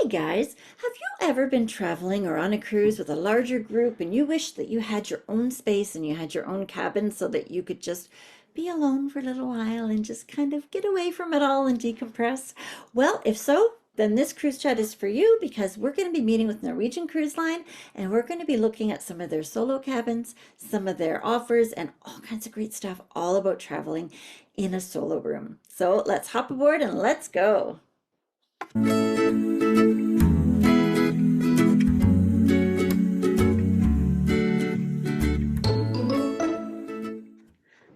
Hey guys, have you ever been traveling or on a cruise with a larger group and you wish that you had your own space and you had your own cabin so that you could just be alone for a little while and just kind of get away from it all and decompress? Well, if so, then this cruise chat is for you because we're going to be meeting with Norwegian Cruise Line and we're going to be looking at some of their solo cabins, some of their offers, and all kinds of great stuff all about traveling in a solo room. So let's hop aboard and let's go.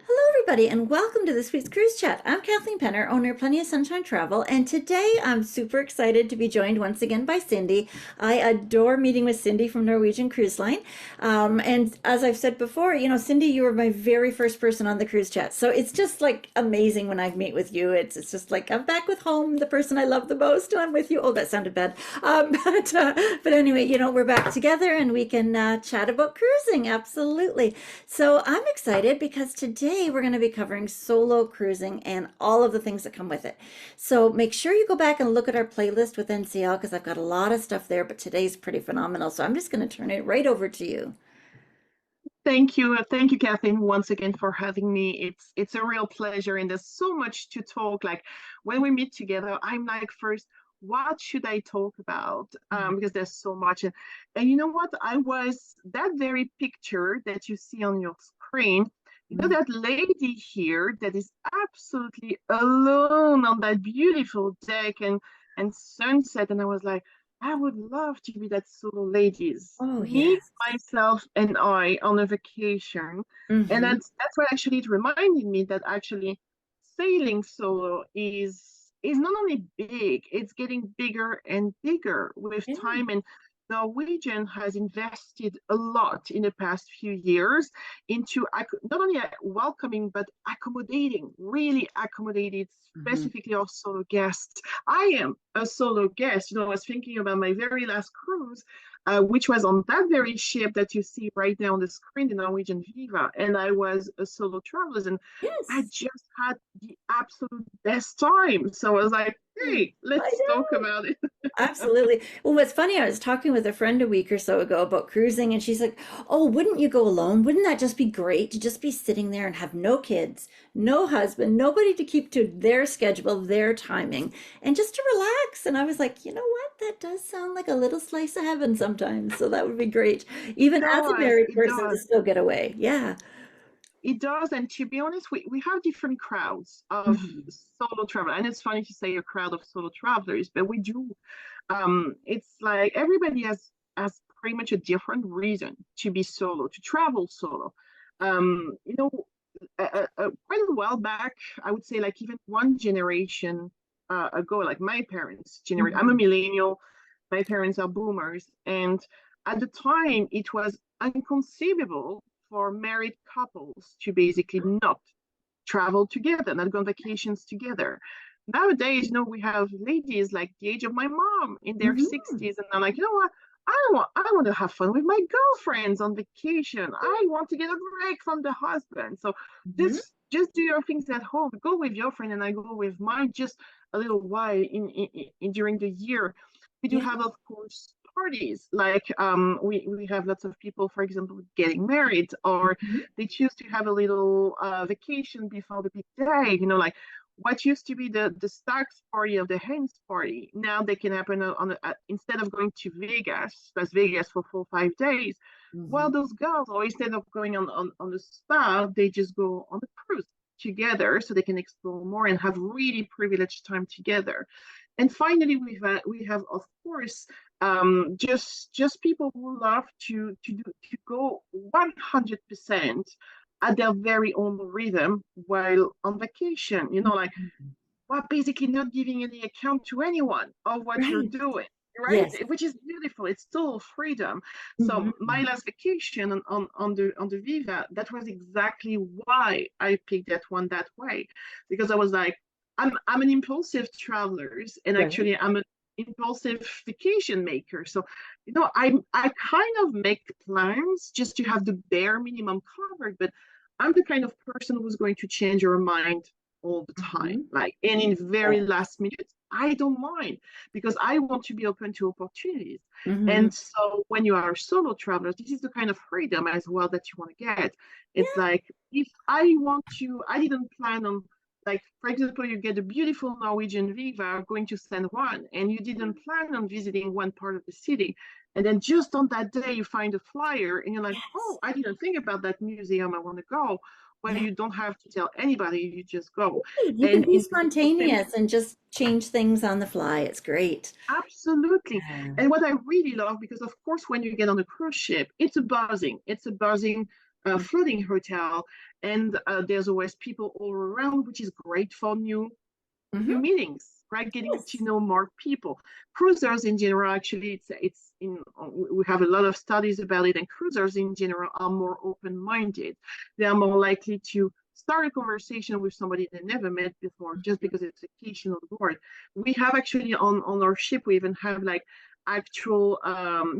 Hello, everybody, and welcome to this week's Cruise Chat. I'm Kathleen Penner, owner of Plenty of Sunshine Travel, and today I'm super excited to be joined once again by Cindy. I adore meeting with Cindy from Norwegian Cruise Line. And as I've said before, Cindy, you were my very first person on the Cruise Chat. So it's just like amazing when I meet with you. It's just like I'm back with home, the person I love the most, and I'm with you. Oh, that sounded bad. But anyway, we're back together and we can chat about cruising. Absolutely. So I'm excited because today we're going to be covering solo cruising and all of the things that come with it. So make sure you go back and look at our playlist with NCL because I've got a lot of stuff there, but today's pretty phenomenal. So I'm just going to turn it right over to you. Thank you. Thank you, Kathleen, once again for having me. It's a real pleasure, and there's so much to talk. Like when we meet together, I'm like, first, what should I talk about? Because there's so much. And you know what? I was that very picture that you see on your screen. You know that lady here that is absolutely alone on that beautiful deck and sunset. And I was like, I would love to be that solo ladies. Oh, Me, yes. myself, and I on a vacation. And Mm-hmm. that's what actually it reminded me that actually sailing solo is not only big, it's getting bigger and bigger with Yeah. time. And Norwegian has invested a lot in the past few years into not only welcoming but accommodating, really accommodated Mm-hmm. specifically our solo guests. I am a solo guest. I was thinking about my very last cruise, which was on that very ship that you see right now on the screen, the Norwegian Viva, and I was a solo traveler, and I Yes. just had the absolute best time. So I was like, hey, I let's talk know. about it. Absolutely. Well, what's funny, I was talking with a friend a week or so ago about cruising, and she's like, "Oh, wouldn't you go alone? Wouldn't that just be great to just be sitting there and have no kids, no husband, nobody to keep to their schedule, their timing, and just to relax?" And I was like, you know what? That does sound like a little slice of heaven sometimes. So that would be great, even as a married It person, to does. still get away. Yeah. It does, and to be honest, we have different crowds of Mhm. solo travel, and it's funny to say a crowd of solo travelers, but we do. It's like everybody has pretty much a different reason to be solo, to travel solo. You know, quite a while back, I would say like even one generation ago, like my parents' generation. I'm a Mhm. millennial, my parents are boomers, and at the time it was inconceivable for married couples to basically not travel together, not go on vacations together. Nowadays, we have ladies like the age of my mom in their Mhm. 60s, and I'm like, you know what? I want to have fun with my girlfriends on vacation. I want to get a break from the husband. So Mhm. just do your things at home. Go with your friend, and I go with mine just a little while during the year. We do Yeah. have, of course, parties. Like we have lots of people, for example, getting married, or Mhm. they choose to have a little vacation before the big day. Like what used to be the stocks party of the hens party, now they can happen instead of going to Las Vegas for 4 or 5 days. While Mhm. those girls, or instead of going on the spa, they just go on the cruise together so they can explore more and have really privileged time together. And finally, we have of course just people who love to go 100% at their very own rhythm while on vacation. Like Mhm. basically not giving any account to anyone of what you're Right. doing. Right, Yes. which is beautiful. It's total freedom. So my Mhm. last vacation on the Viva, that was exactly why I picked that one that way, because I was like, I'm an impulsive traveler, and Right. actually I'm an impulsive vacation maker. So I kind of make plans just to have the bare minimum covered, but I'm the kind of person who's going to change your mind all the time. Mhm. Like, and in very Yeah. last minute, I don't mind because I want to be open to opportunities. Mhm. And so when you are solo travelers, this is the kind of freedom as well that you want to get. It's Yeah. like if I want to, I didn't plan on, like, for example, you get a beautiful Norwegian Viva going to San Juan, and you didn't plan on visiting one part of the city. And then just on that day, you find a flyer and you're like, oh, Yes. I didn't think about that museum. I want to go. Well, Yeah. you don't have to tell anybody, you just go. Right. You can And be in the same, spontaneous and just change things on the fly. It's great. absolutely. Yeah. And what I really love, because of course, when you get on a cruise ship, it's a buzzing floating hotel, and there's always people all around, which is great for new Mm-hmm. meetings, right? Getting to Yes. know more people. Cruisers in general, actually, it's in we have a lot of studies about it, and cruisers in general are more open-minded. They are more likely to start a conversation with somebody they never met before just because it's occasional board. We have actually on our ship, we even have like actual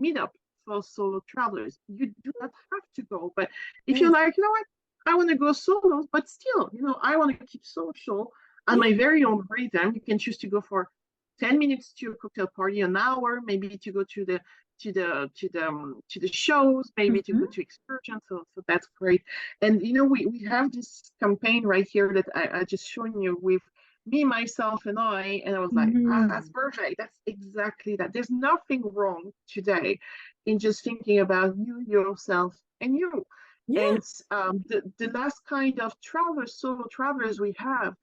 meetup for solo travelers. You do not have to go, but if you're Yes. like, you know what, I want to go solo, but still, I want to keep social at Yeah. my very own rhythm. You can choose to go for 10 minutes to a cocktail party, an hour, maybe to go to the shows, maybe to go Mm-hmm. to excursions. So that's great. And we have this campaign right here that I just shown you with me, myself, and I was like, that's Mm-hmm. perfect. That's exactly that. There's nothing wrong today in just thinking about you, yourself, and you. Yeah. And the last kind of travelers, solo travelers we have,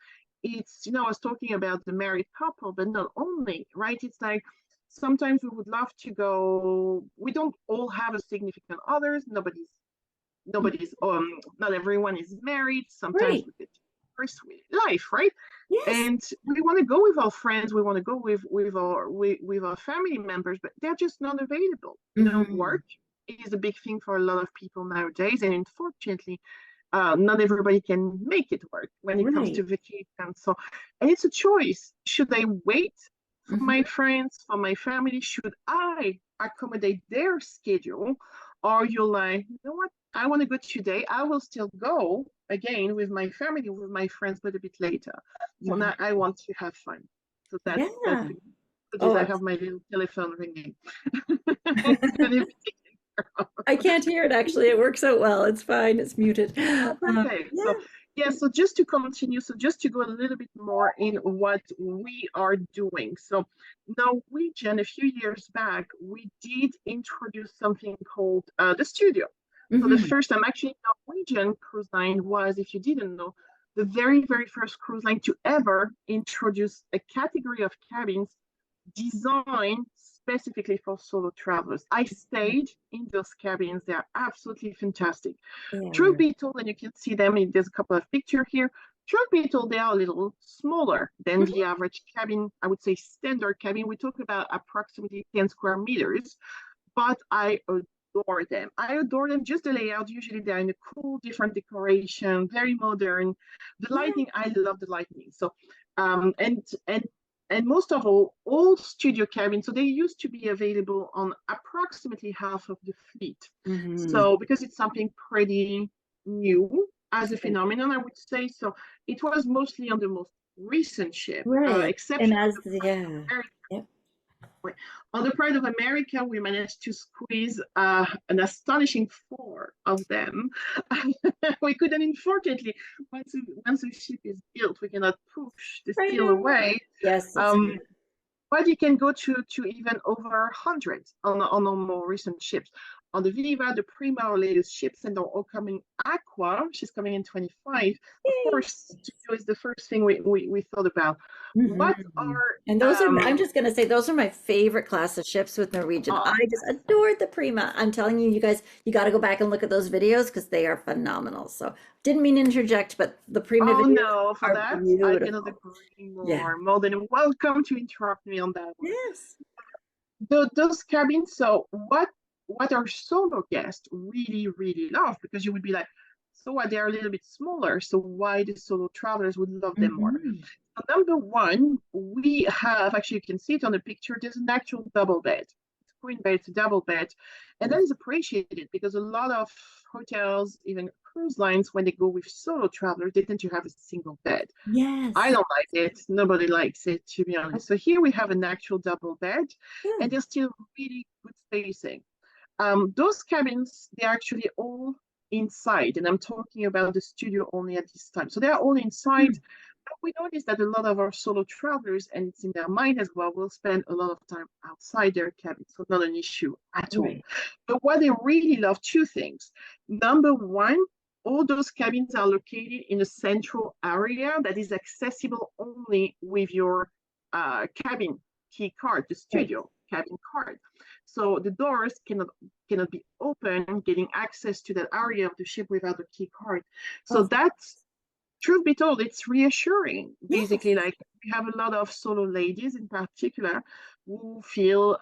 I was talking about the married couple, but not only, right? It's like sometimes we would love to go. We don't all have a significant others. Not everyone is married. Sometimes Right. we get first life, right? Yes. And we want to go with our friends. We want to go with our family members, but they're just not available. Mm-hmm. Work is a big thing for a lot of people nowadays, and unfortunately, not everybody can make it work when it comes to Right. vacation. So, and it's a choice. Should I wait for my Mm-hmm. friends, for my family? Should I accommodate their schedule? Or you're like, you know what? I want to go today. I will still go again with my family, with my friends, but a bit later. So Mm-hmm. now I want to have fun. So that's Yeah. the good news. Oh, I have my little telephone ringing. It's gonna be taken care of. I can't hear it actually. It works out well. It's fine. It's muted. Oh, perfect. Yeah. So, yeah, so just to continue, so just to go a little bit more in what we are doing. So, Norwegian, a few years back, we did introduce something called the studio. So, the Mm-hmm. first time, actually, Norwegian Cruise Line was, if you didn't know, the very, very first cruise line to ever introduce a category of cabins designed specifically for solo travelers. I stayed in those cabins. They are absolutely fantastic. Truth Yeah. be told, and you can see them, there's a couple of pictures here. Truth be told, they are a little smaller than the Mhm. average cabin, I would say standard cabin. We talk about approximately 10 square meters, but I adore them. I adore them, just the layout. Usually they're in a cool, different decoration, very modern. The Yeah. lighting, I love the lighting. So, and most of all studio cabins, so they used to be available on approximately half of the fleet. Mm-hmm. So because it's something pretty new as a Yeah. phenomenon, I would say. So it was mostly on the most recent ship, Right. And exception as of the yeah. Yep. on the Pride of America, we managed to squeeze an astonishing four of them. We couldn't, unfortunately, once a ship is built, we cannot push the I steel know. away. Yes, it's Um, but you can go to even over 100 on our more recent ships. On the Viva, the Prima, our latest ships, and our upcoming Aqua, she's coming in 25. Of yay. course, studio is the first thing we thought about. What Mm-hmm. And those are are, I'm just going to say, those are my favorite class of ships with Norwegian. I uh, just adored the Prima. I'm telling you, you guys, you got to go back and look at those videos because they are phenomenal. So didn't mean to interject, but the Prima Oh videos no, for are that, I cannot beautiful. agree Yeah. more. More than welcome to interrupt me on that one. Yes. Those cabins, so what our solo guests really, really love, because you would be like, so what, they're a little bit smaller, so why the solo travelers would love them more? Mm-hmm. So number one, we have, actually you can see it on the picture, there's an actual double bed. It's twin bed, it's a double bed. And that is appreciated because a lot of hotels, even cruise lines, when they go with solo travelers, they tend to have a single bed. I Yes. don't like it. Nobody likes it, to be honest. So here we have an actual double bed, and Good. there's still really good spacing. Those cabins, they're actually all inside, and I'm talking about the studio only at this time. So they're all inside. Mm. But we notice that a lot of our solo travelers, and it's in their mind as well, will spend a lot of time outside their cabin. So not an issue at all. Right. But what they really love, two things. Number one, all those cabins are located in a central area that is accessible only with your cabin key card, the Right. studio cabin card. So the doors cannot be open, getting access to that area of the ship without a key card. So Oh, that's, truth be told, it's reassuring. yes. Basically, like we have a lot of solo ladies in particular who feel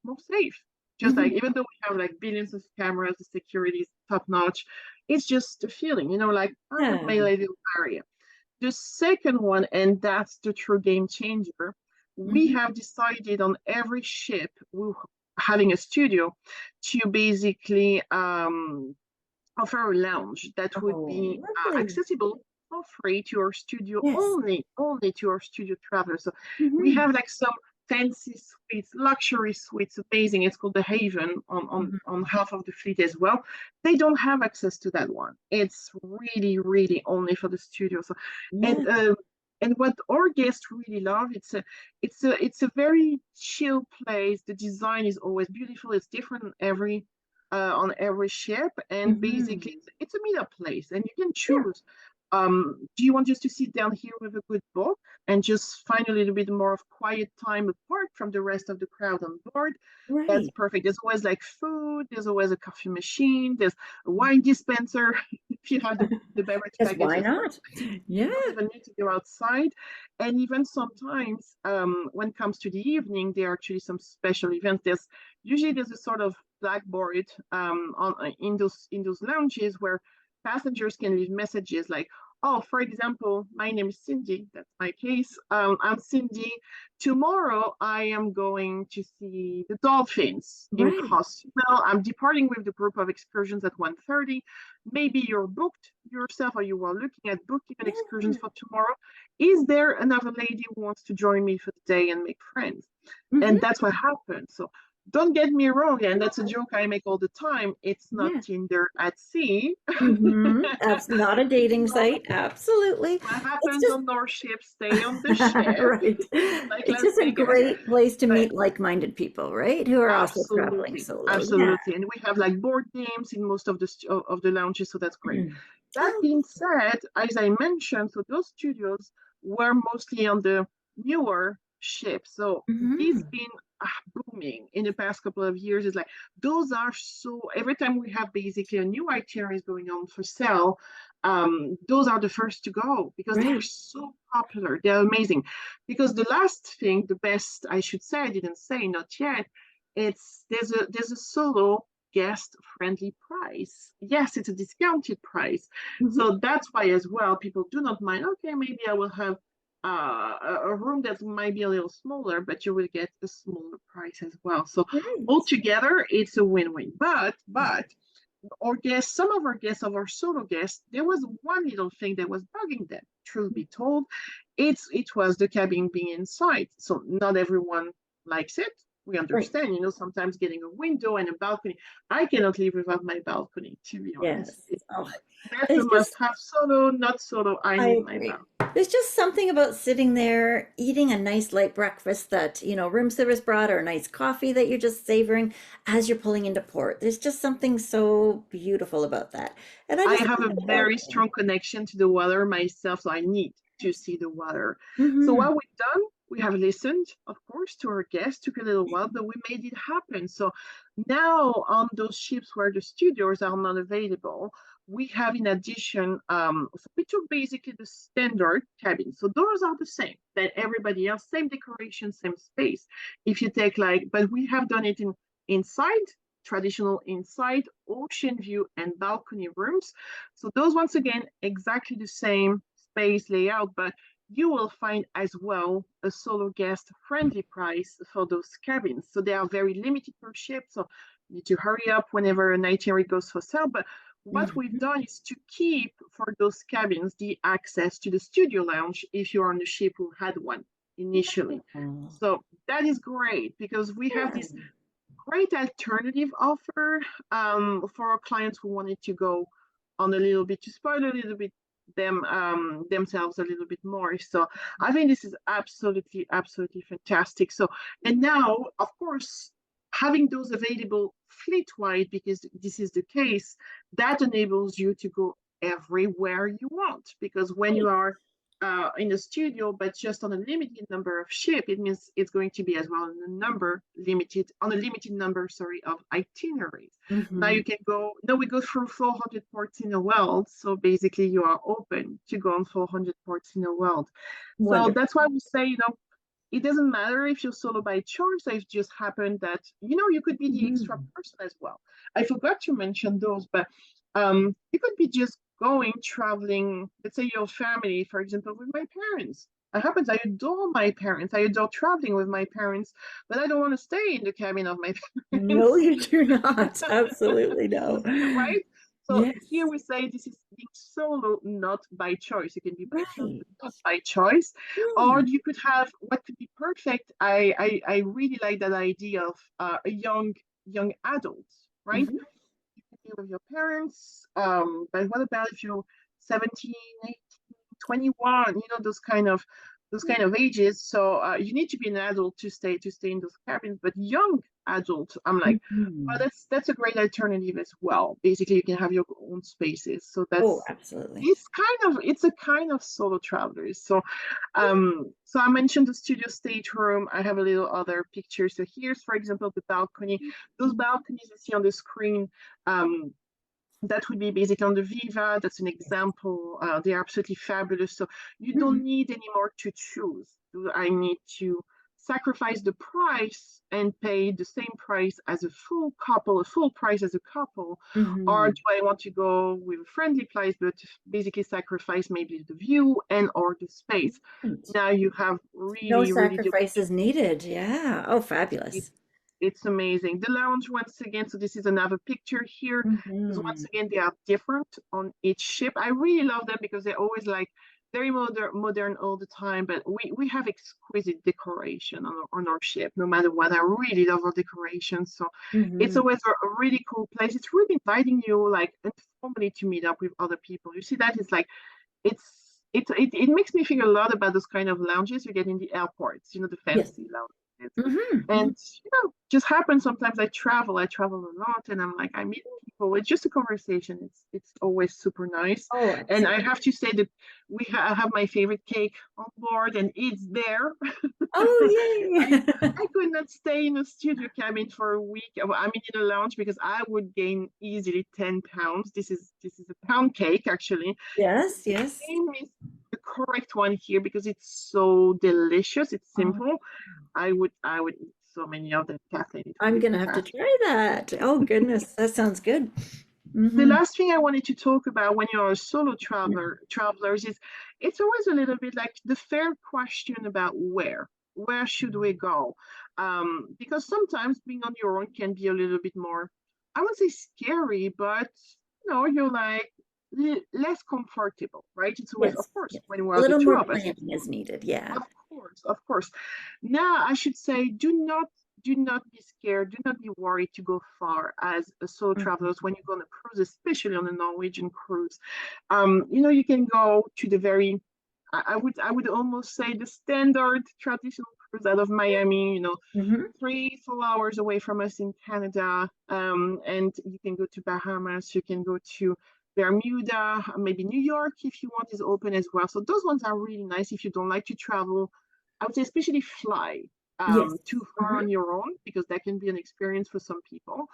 more safe. Just like, Hmm. even though we have like billions of cameras, the security is top notch, it's just a feeling, like I'm in Yeah. my little area. The second one, and that's the true game changer, we Hmm. have decided on every ship we having a studio to basically offer a lounge that would Oh, be lovely. accessible for free to our studio, Yes. only to our studio travelers. So we Hmm. have like some fancy suites, luxury suites, amazing. It's called the Haven Hmm. on half of the fleet as well. They don't have access to that one. It's really, really only for the studio. So, Yeah. and and what our guests really love, it's a very chill place. The design is always beautiful. It's different on every ship, and basically Hmm. it's a meetup place, and you can Yeah. choose. Do you want just to sit down here with a good book and just find a little bit more of quiet time apart from the rest of the crowd on board? That's Right. perfect. There's always like food, there's always a coffee machine, there's a wine dispenser. If you have the beverage Because package why as well, not? you Yeah. don't even need to go outside. And even sometimes, when it comes to the evening, there are actually some special events. There's a sort of blackboard in those lounges where passengers can leave messages like, oh, for example, my name is Cindy. That's my case. I'm Cindy. Tomorrow I am going to see the dolphins in Right. Cozumel. I'm departing with the group of excursions at 1:30. Maybe you're booked yourself or you are looking at booking an excursions Yeah. for tomorrow. Is there another lady who wants to join me for the day and make friends? And Hmm. that's what happened. So don't get me wrong, and that's a joke I make all the time. It's not Yeah. Tinder at sea. That's not a It's dating not. site. Absolutely. What It's happens just on our ship, stay on the ship, right. like It's Las just a Vegas. great place to But meet like-minded people, right? Who are also traveling absolutely, solo. Yeah. absolutely. And we have like board games in most of the lounges, so that's great. That Oh. being said, as I mentioned, so those studios were mostly on the newer ships. So this Hmm. been booming in the past couple of years. Is like those are so. Every time we have basically a new itinerary going on for sale, those are the first to go because they are Right. so popular. They're amazing. Because the last thing, the best, I should say, I didn't say, not yet. It's there's a solo guest friendly price. Yes, it's a discounted price. Hmm. So that's why as well people do not mind. Okay, maybe I will have a room that might be a little smaller, but you will get a smaller price as well. So Right. altogether, it's a win-win. But our guests, some of our guests, of our solo guests, there was one little thing that was bugging them. Truth be told, it was the cabin being inside. So not everyone likes it. We Right. understand, sometimes getting a window and a balcony. I cannot live without my balcony, to be honest. Yes. Oh, That's a it's just must-have. Solo, not solo. I I need my agree. balcony. There's just something about sitting there eating a nice light breakfast that, room service brought or a nice coffee that you're just savoring as you're pulling into port. There's just something so beautiful about that. And I I just have love a it about very strong connection to the water myself, so I need to see the water. So hmm what we've done, we have listened, of course, to our guests. Took a little while, but we made it happen. So now on those ships where the studios are not available, we have in addition, so we took basically the standard cabin. So doors are the same that everybody else, same decoration, same space. If you take but we have done it inside, traditional inside, ocean view, and balcony rooms. So those, once again, exactly the same space layout, but you will find as well a solo guest friendly price for those cabins. So they are very limited per ship. So you need to hurry up whenever an itinerary goes for sale. But what we've Mhm. done is to keep for those cabins the access to the studio lounge if you're on the ship who had one initially. Oh, So that is great because we have yeah. this great alternative offer for our clients who wanted to go on a little bit to spoil a little bit themselves a little bit more. So I think this is absolutely fantastic. So and now, of course, having those available fleet-wide, because this is the case, that enables you to go everywhere you want. Because when you Right. are in a studio, but just on a limited number of ship, it means it's going to be as well on a limited number, sorry, of itineraries. Now Hmm. you can go, no, we go through 400 ports in the world. So basically you are open to go on 400 ports in the world. So Wonderful. that's why we say, it doesn't matter if you're solo by choice or if it just happened that, you could be the extra Mhm. person as well. I forgot to mention those, but you could be just going traveling, let's say your family, for example, with my parents. It happens, I adore my parents. I adore traveling with my parents, but I don't want to stay in the cabin of my No, parents. you do not. Absolutely no. Right? So here Yes. we say this is being solo, not by choice. You can be by choice, Right. but not by choice. Or Yeah. you could have what could be perfect. I really like that idea of a young adult, right? Hmm. You could be with your parents. But what about if you're 17, 21, those kind of ages. So you need to be an adult to stay in those cabins. But young adult, I'm like, well, Hmm. that's a great alternative as well. Basically, you can have your own spaces. So Oh, that's absolutely. it's a kind of solo travelers. So I mentioned the studio stateroom. I have a little other picture. So here's, for example, the balcony. Those balconies you see on the screen, um, that would be basically on the Viva. That's an example. They're absolutely fabulous. So you Mhm. don't need anymore to choose. Do I need to sacrifice the price and pay the same price as a full price as a couple? Or Mhm. do I want to go with a friendly price, but basically sacrifice maybe the view and or the space? Right. Now you have No really the sacrifices needed. Yeah. Oh, fabulous. it's amazing. The lounge, once again, so this is another picture here, because once Hmm. again, they are different on each ship. I really love them because they're always like very modern all the time, but we have exquisite decoration on our ship, no matter what. I really love our decoration. So it's Hmm. always a really cool place. It's really inviting you, like, informally to meet up with other people. You see that? It's like, it makes me think a lot about those kind of lounges you get in the airports, the Yes. fancy lounges. Hmm. And just happens sometimes I travel a lot and I'm like I meet people. It's just a conversation. It's always super nice. Oh, And I absolutely. have to say that I have my favorite cake on board and it's there. Oh, I yay. I could not stay in a studio cabin for a week. Well, I mean, in a lounge because I would gain easily 10 pounds. This is a pound cake actually. Yes, The yes. name is the correct one here because it's so delicious. It's Oh, simple. I would eat so many of them, Kathleen. It would I'm be gonna have to fantastic. try that. Oh, goodness. That sounds good. The Hmm. last thing I wanted to talk about when you're a solo travelers is it's always a little bit like the fair question about where should we go? Because sometimes being on your own can be a little bit more, I wouldn't say scary, but you're like less comfortable, right? It's always, of Yes, course, yes. when A we're the little two more of us, planning is needed. Yeah. of course, of course. Now, I should say, do not be scared, do not be worried to go far as a solo Mhm. travelers when you go on a cruise, especially on a Norwegian cruise. You can go to the very, I would almost say the standard traditional cruise out of Miami, Hmm. 3, 4 hours away from us in Canada. And you can go to Bahamas, you can go to Bermuda, maybe New York if you want is open as well. So those ones are really nice if you don't like to travel. I would say especially fly Yes. too far Hmm. on your own because that can be an experience for some people.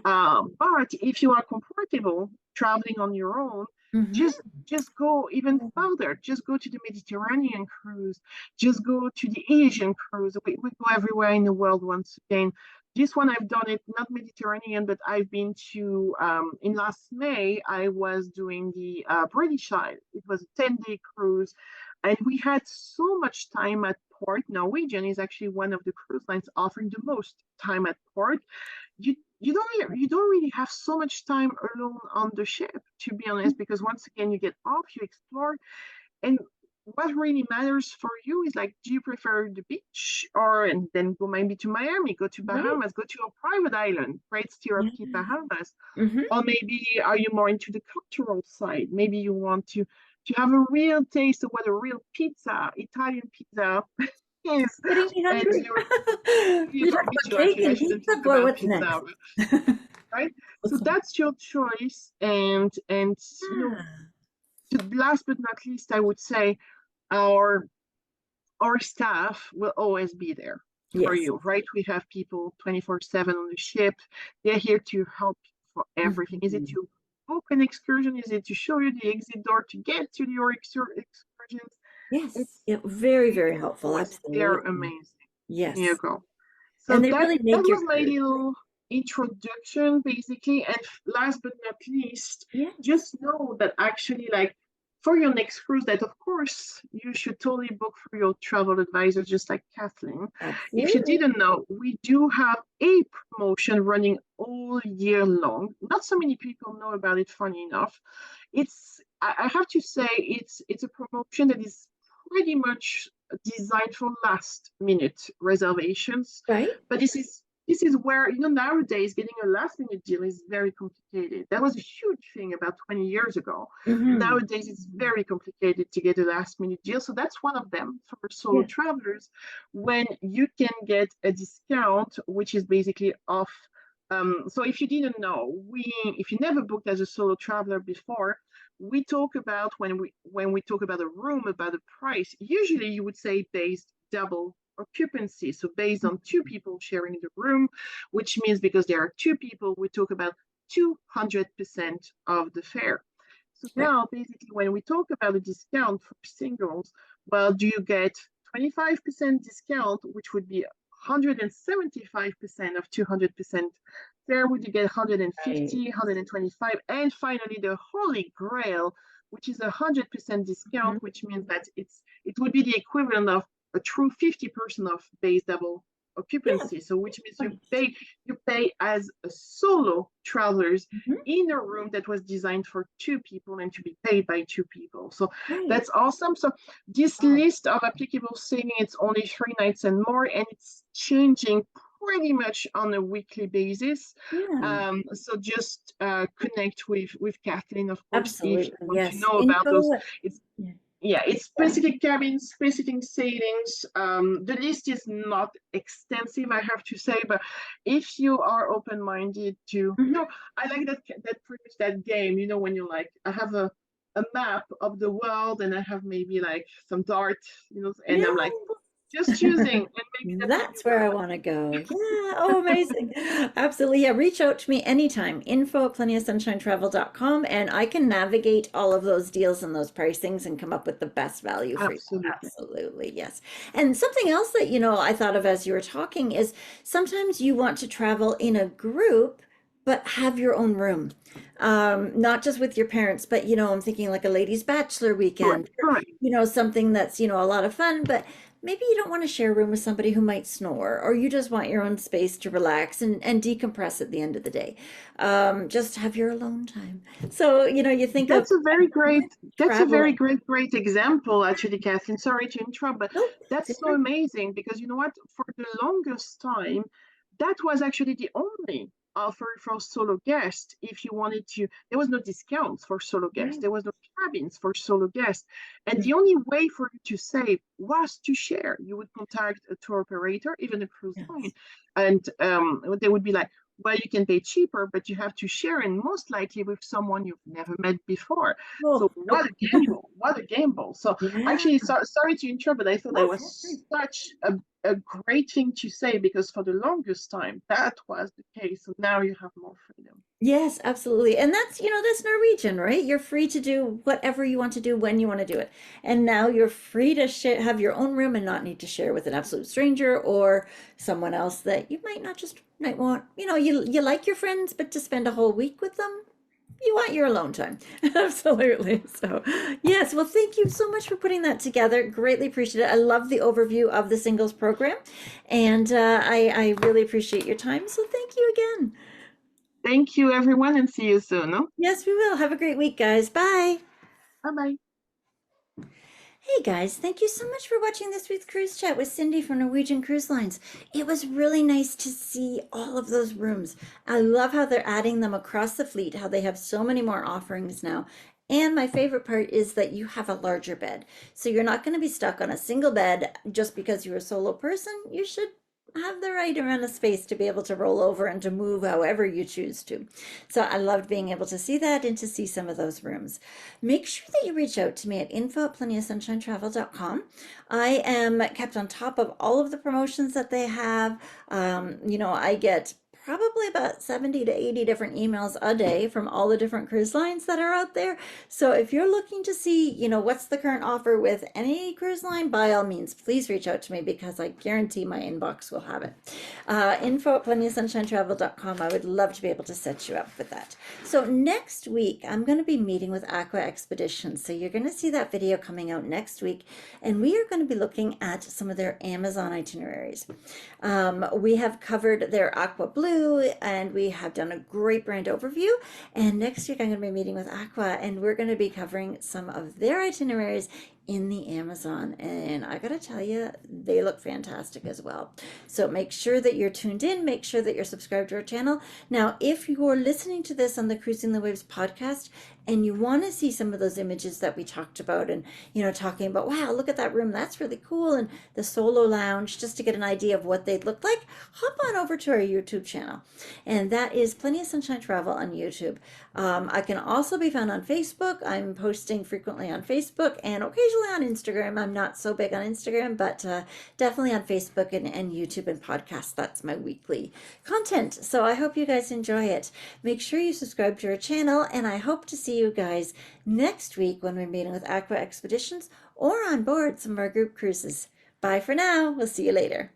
Yeah. But if you are comfortable traveling on your own, Hmm. just go even further. Just go to the Mediterranean cruise. Just go to the Asian cruise. We go everywhere in the world once again. This one I've done it not Mediterranean, but I've been to in last May. I was doing the British Isle. It was a 10-day cruise. And we had so much time at port. Norwegian is actually one of the cruise lines offering the most time at port. You don't really have so much time alone on the ship, to be honest, because once again you get off, you explore, and what really matters for you is like, do you prefer the beach, or and then go maybe to Miami, go to Right. Bahamas, go to a private island, right? Steer up Yeah. to Bahamas, Hmm. or maybe are you more into the cultural side? Maybe you want to have a real taste of what a real pizza, Italian pizza is, Getting me and hungry. you We know, talk me about too. cake Actually, I and shouldn't pizza, talk boy, about what's pizza, next? right? So What's next? that's your choice, and Yeah. last but not least, I would say our our staff will always be there for Yes. you, right? We have people 24/7 on the ship. They're here to help you for everything. Is it Mhm. to book an excursion? Is it to show you the exit door to get to your excursions? Yes. It's Yeah, very, they very helpful. always they're Absolutely. amazing. There you Yes. go. So And they that really that make your was my cruise. little introduction, basically. And last but not least, Yes. just know that actually, like for your next cruise, that of course you should totally book for your travel advisor, just like Kathleen. If you Absolutely. didn't know, we do have a promotion running all year long. Not so many people know about it, funny enough. I have to say, it's a promotion that is pretty much designed for last minute reservations. Right? But this is where, nowadays getting a last minute deal is very complicated. That was a huge thing about 20 years ago. Hmm. Nowadays it's very complicated to get a last minute deal. So that's one of them for solo Yeah. travelers, when you can get a discount, which is basically off. So if you didn't know, if you never booked as a solo traveler before, we talk about when we talk about a room, about a price, usually you would say based double occupancy. So based on two people sharing the room, which means because there are two people, we talk about 200% of the fare. So Right. now basically when we talk about a discount for singles, well, do you get 25% discount, which would be 175% of 200% fare? Would you get 150, Right. 125, and finally the holy grail, which is 100% discount, Mhm. which means that it would be the equivalent of a true 50% of base double Yeah. occupancy. So which means you Right. pay as a solo travelers Mhm. in a room that was designed for two people and to be paid by two people. So Right. that's awesome. So this Oh, list of applicable saving, it's only 3 nights and more, and it's changing pretty much on a weekly basis. yeah. So just connect with Kathleen, of course, if you Absolutely. want to Yes. know about those. Info. It's Yeah. Yeah, it's specific cabins, specific sailings. The list is not extensive, I have to say, but if you are open-minded to, Mhm. I like that pretty much that game, when you're like, I have a map of the world and I have maybe like some dart, and I'm like Yeah. just choosing, and maybe that would be That's one where of I them. want to go. Yeah. Oh, amazing. Absolutely. Yeah. Reach out to me anytime. Info at plentyofsunshinetravel.com, and I can navigate all of those deals and those pricings and come up with the best value for you. Absolutely. Absolutely. Yes. And something else that, I thought of as you were talking is sometimes you want to travel in a group, but have your own room. Not just with your parents, but, I'm thinking like a ladies' bachelor Correct, weekend, correct. something that's, a lot of fun, but maybe you don't want to share a room with somebody who might snore, or you just want your own space to relax and decompress at the end of the day. Just have your alone time. So, you think of That's a very great, that's a very traveling. great example, actually, Kathleen. Sorry to interrupt, but Nope, that's so different. amazing because you know what? For the longest time, that was actually the only offer for solo guests. If you wanted to, there was no discounts for solo guests. Yeah. There was no cabins for solo guests. And Mm. the only way for you to save was to share. You would contact a tour operator, even a cruise line, Yes. and they would be like, well, you can pay cheaper, but you have to share, and most likely with someone you've never met before. So Oh, what nope. a gamble! What a gamble! So Yeah. actually, sorry to interrupt, but I thought that Oh, was such a great thing to say because for the longest time that was the case. So now you have more freedom. yes, absolutely. And that's Norwegian, right? You're free to do whatever you want to do when you want to do it. And now you're free to have your own room and not need to share with an absolute stranger or someone else that you might not just might want, you like your friends, but to spend a whole week with them. you want your alone time. Absolutely. So, yes. Well, thank you so much for putting that together. Greatly appreciate it. I love the overview of the singles program, and I really appreciate your time. So, thank you again. Thank you, everyone, and see you soon. No? Yes, we will. Have a great week, guys. Bye. Bye bye. Hey guys, thank you so much for watching this week's cruise chat with Cindy from Norwegian Cruise Lines. It was really nice to see all of those rooms. I love how they're adding them across the fleet, how they have so many more offerings now. And my favorite part is that you have a larger bed. So you're not going to be stuck on a single bed just because you're a solo person. You should have the right amount of space to be able to roll over and to move however you choose to. So I loved being able to see that and to see some of those rooms. Make sure that you reach out to me at info@plentyofsunshinetravel.com. I am kept on top of all of the promotions that they have. I get probably about 70 to 80 different emails a day from all the different cruise lines that are out there. So if you're looking to see, what's the current offer with any cruise line, by all means, please reach out to me because I guarantee my inbox will have it. Info@plentyofsunshinetravel.com. I would love to be able to set you up with that. So next week, I'm going to be meeting with Aqua Expeditions. So you're going to see that video coming out next week. And we are going to be looking at some of their Amazon itineraries. We have covered their Aqua Blue, and we have done a great brand overview. And next week I'm going to be meeting with Aqua, and we're going to be covering some of their itineraries in the Amazon. And I gotta tell you, they look fantastic as well. So make sure that you're tuned in, make sure that you're subscribed to our channel. Now, if you're listening to this on the Cruising the Waves podcast and you want to see some of those images that we talked about, and talking about, wow, look at that room, that's really cool, and the solo lounge, just to get an idea of what they'd look like, hop on over to our YouTube channel, and that is Plenty of Sunshine Travel on YouTube. I can also be found on Facebook. I'm posting frequently on Facebook and occasionally on Instagram. I'm not so big on Instagram, but definitely on Facebook and YouTube and podcasts. That's my weekly content. So I hope you guys enjoy it. Make sure you subscribe to our channel, and I hope to see you guys next week when we're meeting with Aqua Expeditions or on board some of our group cruises. Bye for now. We'll see you later.